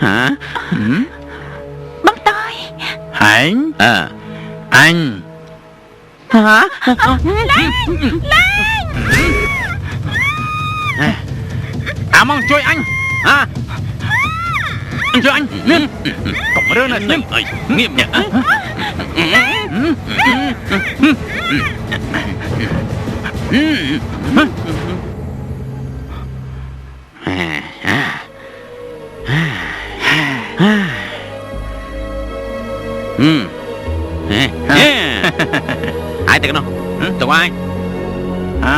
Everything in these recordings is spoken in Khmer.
hả băng tôi Hạnh anh hả mongជួយអញជួយអញលឿនកុំរើណាស្ងៀមញ៉ាaiទៅនោះទៅai hả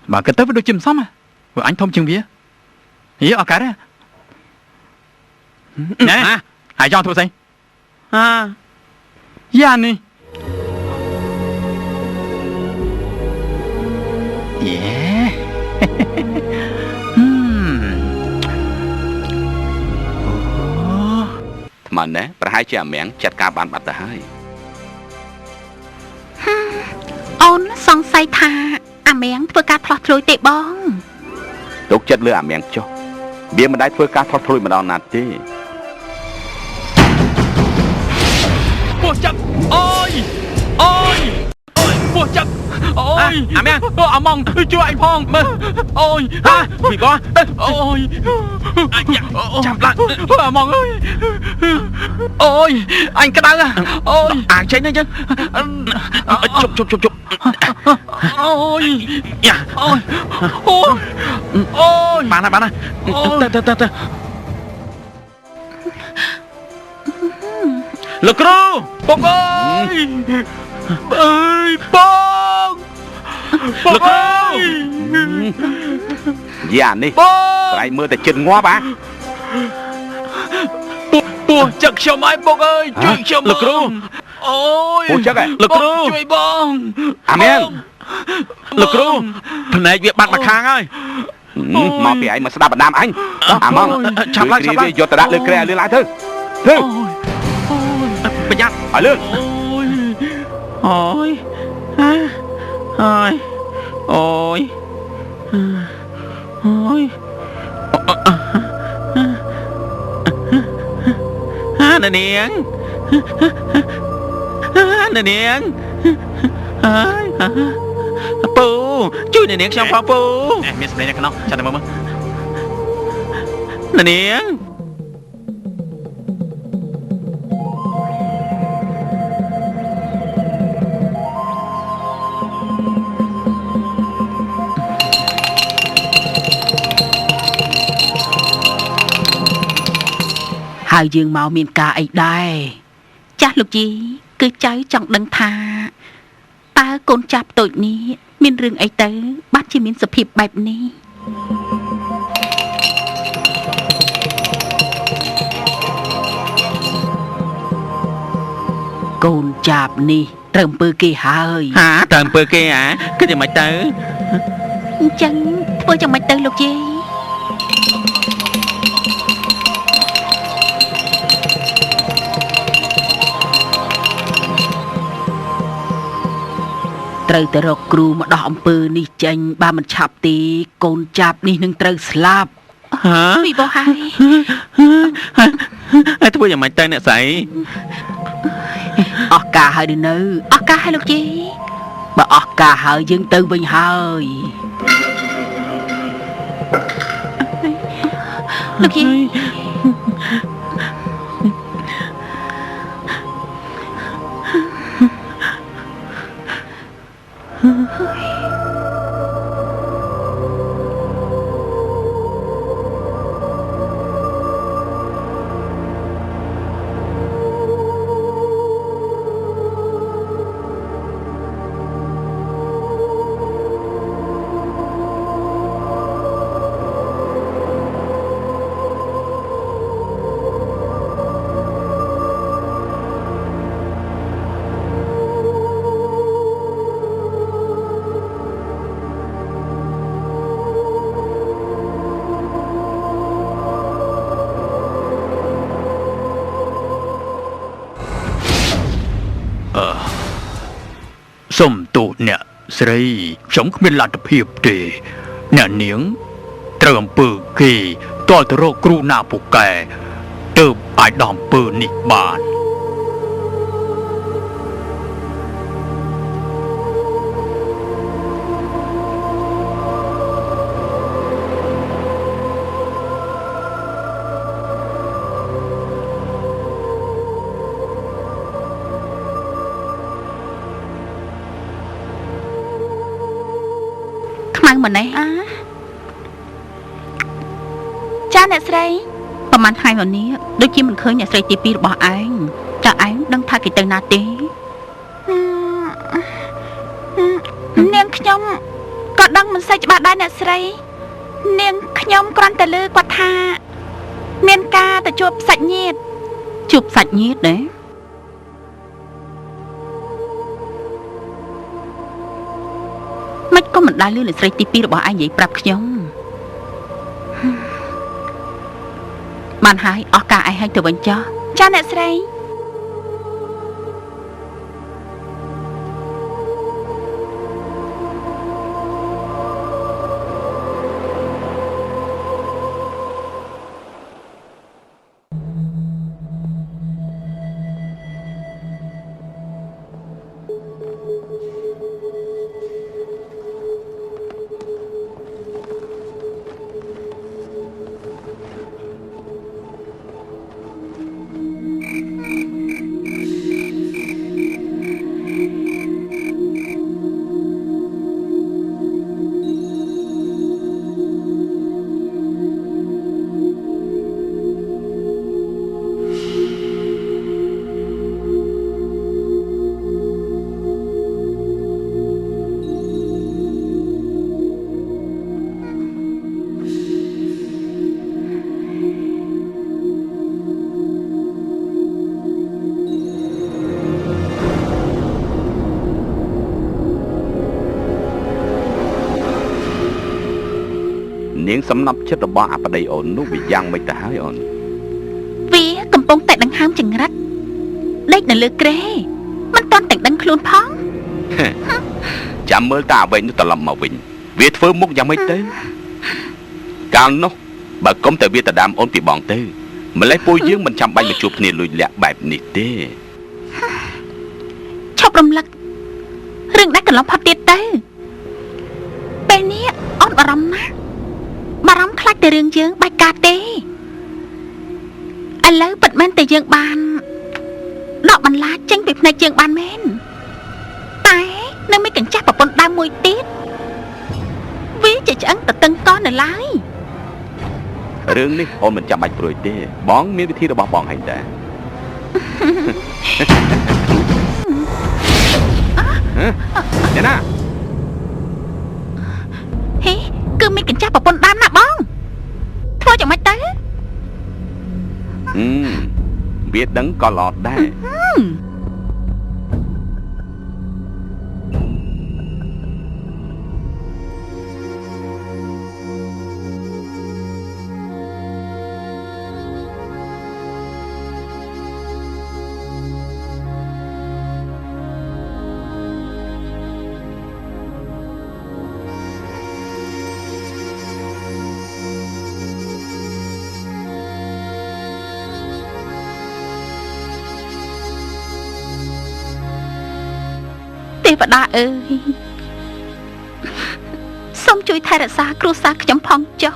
bà cái tới với đôi chim xóm à rồi anh thông chừng vía ý ở cái đấy nè hãy cho thôi xem dạ nè yeah mà nè bà hai chị miệng chặt cá bán bát hai ôn xong say tha miệng vừa cá thọt trôi tệ bong lúc chất lừa miệng cho bia mà đái vừa cá thọt trôi mà đau nạt chứ bùa chặt ôi bùa chặt ôi miệng mong cho anh phong ôi bị có ôi chạm lại mong ơi ôi anh cái đau à ôi cháy nữa chứ chụp ôi bạn à từ lực ru bông ơi bông lực ru dạ đi lại mưa tại chân ngoa bá bùa chặt sao mãi bông ơi chuyện sao lực ru ôi bùa chắc à lực ruជួយបងmiệng lực ru phần này việc bạn mà khang ơi mà bị anh mà sẽ đạp đam anh mong chạm lại vô ta đã lừa kẻ lừa lại thư bây giờ hỏi lương ôi ôi nè niềngปูជួយននាងខ្ញុំផងពូមានស្នេហ៍នៅក្នុងចាំតែមើលននាងហើយយើងមកមានការអីដែរចាស់លោកជីគឺចៅចង់ដឹងថាតើកូនចាប់តូចនេះមានរឿងអីទៅបាត់ជាមានសភាពបែបនេះកូនចាប់នេះត្រូវអំពើគេហើយត្រូវអំពើគេគឺយ៉ាងម៉េចទៅអញ្ចឹងធ្វើយ៉ាងម៉េចទៅលោកជីត្រូវទៅរកគ្រូមកដោះអំពើនេះចេញបើមិនឆាប់ទេកូនចាប់នេះនឹងត្រូវស្លាប់ពីបោះហើយធ្វើយ៉ាងម៉េចទៅអ្នកស្រីអស់ការហើយនៅអស់ការហើយលោកជីបើអស់ការហើយយើងទៅវិញហើយលោកជី សុំទោសអ្នកស្រីខ្ញុំគ្មានលទ្ធភាពទេអ្នកនាងត្រូវអំពើគេតើទៅរកគ្រូណាពូកែទើបអាចដល់អំពើនេះបានខ្មៅម្នេះចាអ្នកស្រីប្រហែលថ្ងៃមកនេះដូចជាមិនឃើញអ្នកស្រីទី2របស់ឯងតើឯងដឹងថាគេទៅណាទេនាងខ្ញុំក៏ដឹងមិនសូវច្បាស់ដែរអ្នកស្រីនាងខ្ញុំគ្រាន់តែឮគាត់ថាមានការទៅជួបសាច់ញាតិទេមិនក៏មិនដែលឮអ្នកស្រីទី2របស់ឯងនិយាយប្រាប់ខ្ញុំបានហើយអស់ការឯងឲ្យទៅវិញចុះចាអ្នកស្រីនាងសំណប់ចិត្តរបស់អាប្តីអូននោះវាយ៉ាងមិនទៅហើយអូនវាកំពុងតែដង្ហើមចង្រិតដេកនៅលើគ្រែមិនទាន់តែដឹងខ្លួនផងចាំមើលតាអ្វីនោះត្រឡប់មកវិញវាធ្វើមុខយ៉ាងម៉េចទៅកាលនោះបើកុំតែវាទៅដាមអូនពីបងទៅម្លេះពួកយើងមិនចាំបាច់មកជួបគ្នាលួចលាក់បែបនេះទេឈប់រំលឹករឿងដែលកន្លងផុតទៀតទៅពេលនេះអូនបារម្ភណាស់បារម្ភខ្លាចតែរឿងយើងបាច់ការទេឥឡូវពិតមែនតែយើងបានដកបន្លាចចេញពីភ្នែកយើងបានមែនតែនៅមានកញ្ចាស់ប្រពន្ធដើមមួយទៀតវាជាឆ្អឹងតតឹងកនៅឡើយរឿងនេះអូនមិនចាំបាច់ព្រួយទេបងមានវិធីរបស់បងហើយតាអ្នកណាហេគឺមានកញ្ចាស់ប្រពន្ធដើមណាបងធ្វើយ៉ាងម៉េចទៅវាដឹងក៏ឡត់ដែរទេវតាអើយសូមជួយថែរក្សាគ្រួសារខ្ញុំផងចុះ